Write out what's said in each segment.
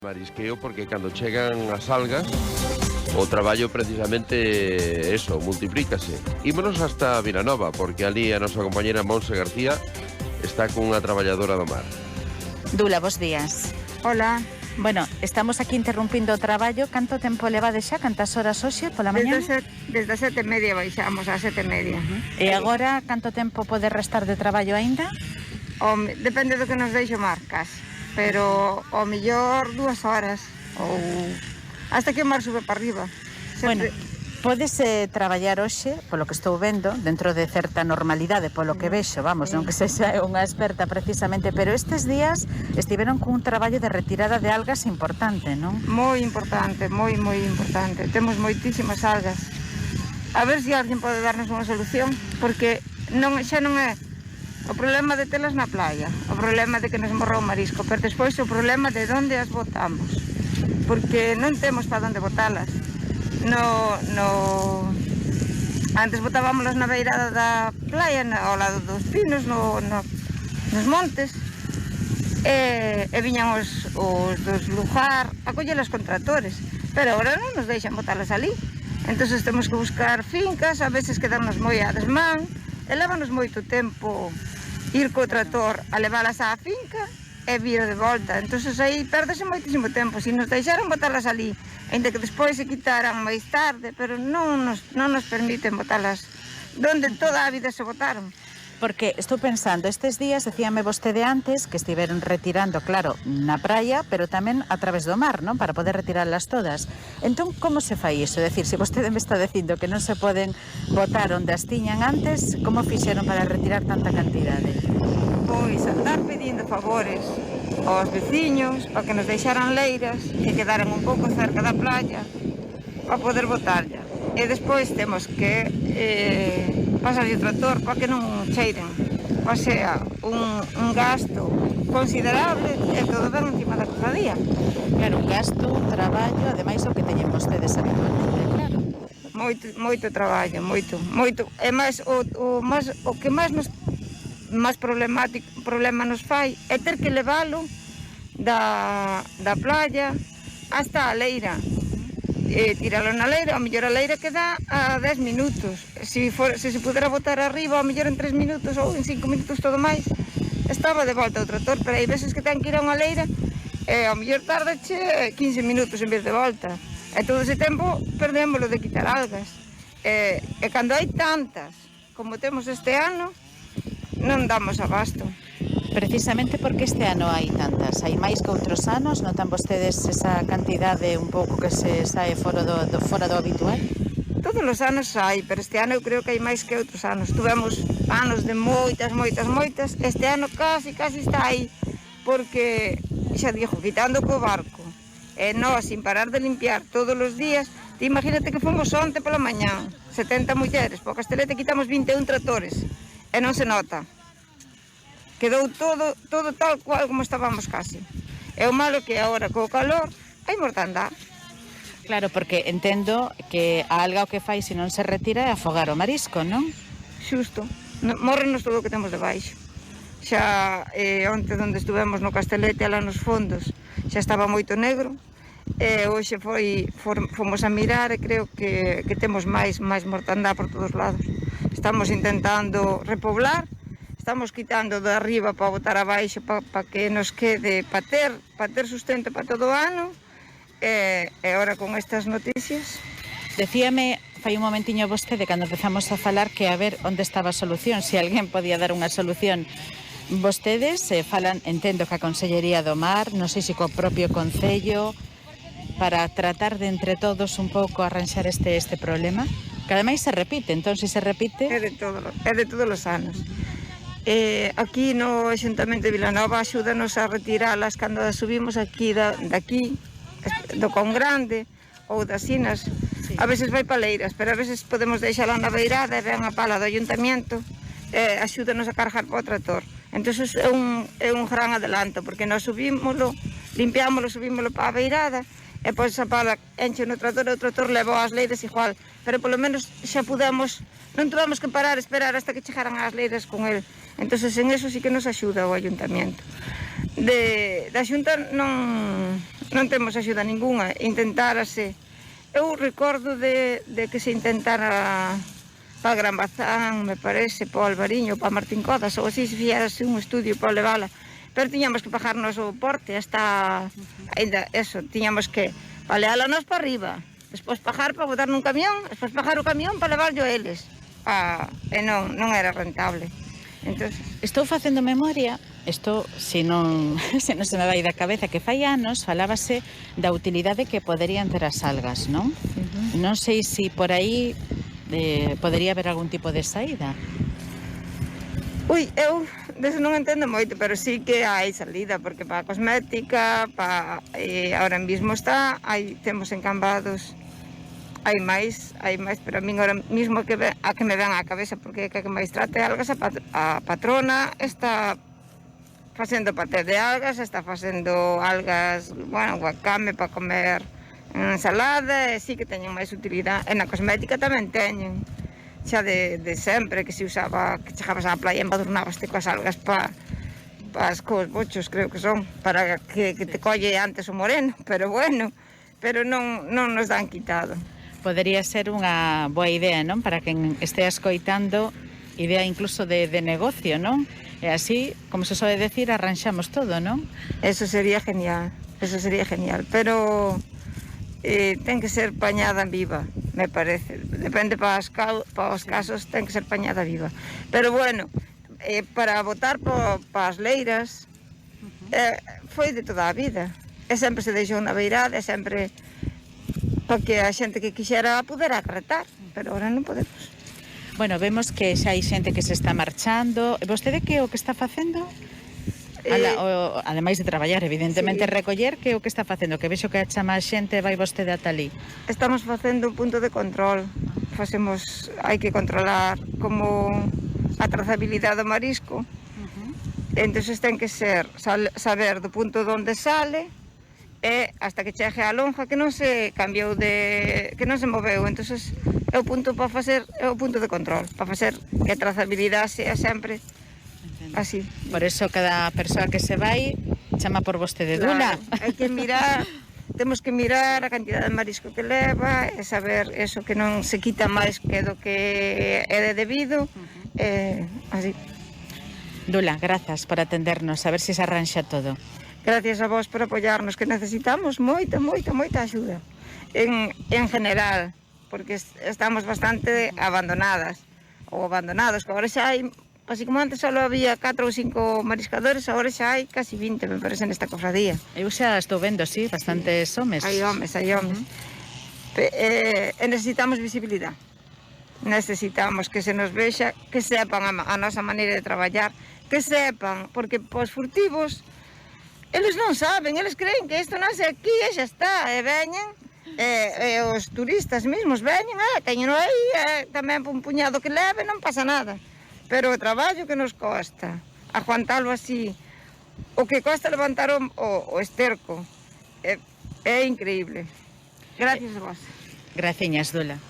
Marisqueo, porque cando chegan as algas o traballo precisamente eso, multiplícase. Ímonos hasta Vilanova, porque ali a nosa compañera Monse García está cunha traballadora do mar. Dula, bos días. Hola. Bueno, estamos aquí interrumpindo o traballo. Canto tempo levades xa? Cantas horas hoxe pola mañá? Desde as 7:30 baixamos ás 7:30. E agora, canto tempo pode restar de traballo aínda? Depende do que nos deixe o mar, casi. Pero ao mellor 2 horas ou hasta que o mar sube para arriba. Bueno, podes traballar hoxe, polo que estou vendo, dentro de certa normalidade, polo que vexo, vamos, non que sexa unha experta precisamente, pero estes días estiveron cun traballo de retirada de algas importante, non? Moi importante, moi importante. Temos moitísimas algas. A ver se alguén pode darnos unha solución, porque xa non é o problema de telas na playa, o problema de que nos morra o marisco, pero despois o problema de onde as botamos, porque non temos para onde botalas. Antes botábamos na beirada da playa, ao lado dos pinos, nos montes, e viñan os dos lugar a collelas con tractores, pero agora non nos deixan botalas ali. Entonces temos que buscar fincas, a veces quedarnos moi a desmán, e levanos moito tempo ir co tractor a leválas á finca e vir de volta. Entonces aí perdese moitísimo tempo. Se nos deixaran botalas ali, ainda que despois se quitaran máis tarde, pero non nos permiten botalas donde toda a vida se botaron. Porque estou pensando, estes días, decíame vostede antes, que estiveron retirando, claro, na praia, pero tamén a través do mar, non? Para poder retirarlas todas. Entón, como se fai iso? É dicir, se vostede me está dicindo que non se poden botar onde as tiñan antes, como fixeron para retirar tanta cantidade? Pois andar pedindo favores aos veciños para que nos deixaran leiras que quedaran un pouco cerca da playa para poder botarlla. E despois temos que pasar o tractor para que non cheiren. O sea, un gasto considerable e todo ben encima da cofradía. Claro, un gasto, un traballo, ademais o que teñen vostedes habitualmente, claro. Moito traballo, moito. E máis o que máis problema nos fai é ter que levalo da playa hasta a leira. Tiralo na leira, ao mellor a leira queda a 10 minutos. Se se pudera botar arriba, ao mellor en 3 minutos ou en 5 minutos todo máis, estaba de volta o tractor, pero hai veces que ten que ir a unha leira e ao mellor tardache 15 minutos en vez de volta. E todo ese tempo perdémoslo de quitar algas. E cando hai tantas como temos este ano, non damos abasto. Precisamente porque este ano hai tantas, hai máis que outros anos, notan vostedes esa cantidade un pouco que se sae fora do habitual? Todos os anos hai, pero este ano eu creo que hai máis que outros anos. Tuvemos anos de moitas, este ano casi está aí, porque, xa dixo, quitando co barco, e nós sin parar de limpiar todos os días, imagínate que fomos onte pola mañá, 70 mulleres, po Castelete quitamos 21 tractores, e non se nota. Quedou todo tal cual como estábamos casi. E o malo que agora co calor hai mortandá. Claro, porque entendo que a alga o que fai se non se retira é afogar o marisco, non? Xusto, morrenos todo o que temos debaixo. Xa onte onde estuvemos no Castelete, alá nos fondos, xa estaba moito negro, e hoxe fomos a mirar e creo que temos máis mortandá por todos lados. Estamos intentando repoblar, estamos quitando de arriba para botar abaixo para que nos quede para ter sustento para todo o ano, e agora con estas noticias. Decíame fai un momentiño vostede cando empezamos a falar que a ver onde estaba a solución, se alguén podía dar unha solución. Vostedes falan, entendo que a Consellería do Mar, non sei se co propio Concello, para tratar de entre todos un pouco arranxar este problema, que ademais se repite, entón se repite... É de todos os anos. Aquí no Axuntamento de Vilanova axúdanos a retiralas cando as subimos aquí daqui do Con Grande ou das Sinas. Sí. A veces vai paleiras, pero a veces podemos deixala na beirada e ven a pala do Ayuntamento e axúdanos a cargar para o tractor. Entón é un gran adelanto, porque nós subímoslo, limpiámoslo, subímoslo para a beirada e pois a pala enche no tractor e o tractor leva as leiras igual, pero polo menos xa pudemos, non tuvemos que parar, esperar hasta que chegaran as leiras con el. Entón en eso sí que nos axuda o Ayuntamento. Da Xunta non non temos axuda ninguna. Intentárase. Eu recordo de que se intentara para Gran Bazán, me parece, para o Albariño, para Martín Codas, ou así se fixerase un estudio para levala. Pero tiñamos que pagarnos o porte hasta... Ainda, eso, tiñamos que paleala nos para arriba, despois pagar para botar nun camión, despois pagar o camión para levarlo a eles. E non era rentable. Entonces... Estou facendo memoria, isto, se non se me vai da cabeza, que fai anos falábase da utilidade que poderían ter as algas, non? Non sei se por aí podería haber algún tipo de saída. Ui, eu deso non entendo moito, pero sí que hai salida, porque para a cosmética, ahora mesmo temos encambados, hai máis, pero a min ahora mesmo a que me ven á cabeza, porque que máis trate algas, a patrona está facendo paté de algas, está facendo algas, bueno, guacame para comer ensalada, e sí que teñen máis utilidade, e na cosmética tamén teñen. Xa de sempre, que se usaba, que chegabas á playa e embadurnabaste coas algas para cos bochos, creo que son, para que te colle antes o moreno, pero bueno, pero non nos dan quitado. Podería ser unha boa idea, non? Para quen estea escoitando, idea incluso de negocio, non? E así, como se soe decir, arranxamos todo, non? Eso sería genial, pero... ten que ser pañada viva, me parece. Depende para os casos, ten que ser pañada viva. Pero bueno, para botar para as leiras, foi de toda a vida. E sempre se deixou na beirada, e sempre para que a xente que quixera pudera acarretar, pero ahora non podemos. Bueno, vemos que xa hai xente que se está marchando. E vostede que é o que está facendo? Ademais de traballar, evidentemente, sí. Recoller, que é o que está facendo? Que vexo que a chama a xente e vai vostede ata ali. Estamos facendo un punto de control. Hai que controlar como a trazabilidade do marisco. Entón, ten que ser saber do punto onde sale e hasta que chegue a lonja, que non se cambiou que non se moveu. Entón, é o punto para facer, é o punto de control, para facer que a trazabilidade sea sempre así. Por eso cada persoa que se vai chama por vostede, Dula. Hai que mirar, temos que mirar a cantidade de marisco que leva e saber eso, que non se quita máis que do que é de debido, así. Dula, grazas por atendernos, a ver se arranxa todo. Gracias a vos por apoiarnos, que necesitamos moita axuda en general, porque estamos bastante abandonados, que agora xa hai... Así como antes só había 4 ou 5 mariscadores, agora xa hai casi 20, me parece, nesta cofradía. Eu xa estou vendo, sí, bastantes homes. Hai homes. Necesitamos visibilidade. Necesitamos que se nos vexa, que sepan a nosa maneira de traballar, que sepan, porque os furtivos, eles non saben, eles creen que isto nace aquí e xa está, e veñen, e os turistas mesmos veñen, teñen aí, tamén un puñado que leve, non pasa nada. Pero o traballo que nos costa aguantalo así, o que costa levantar o esterco, é increíble. Gracias a vos. Graciñas, Dula.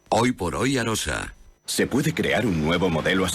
Hoy por hoy Arosa. ¿Se puede crear un nuevo modelo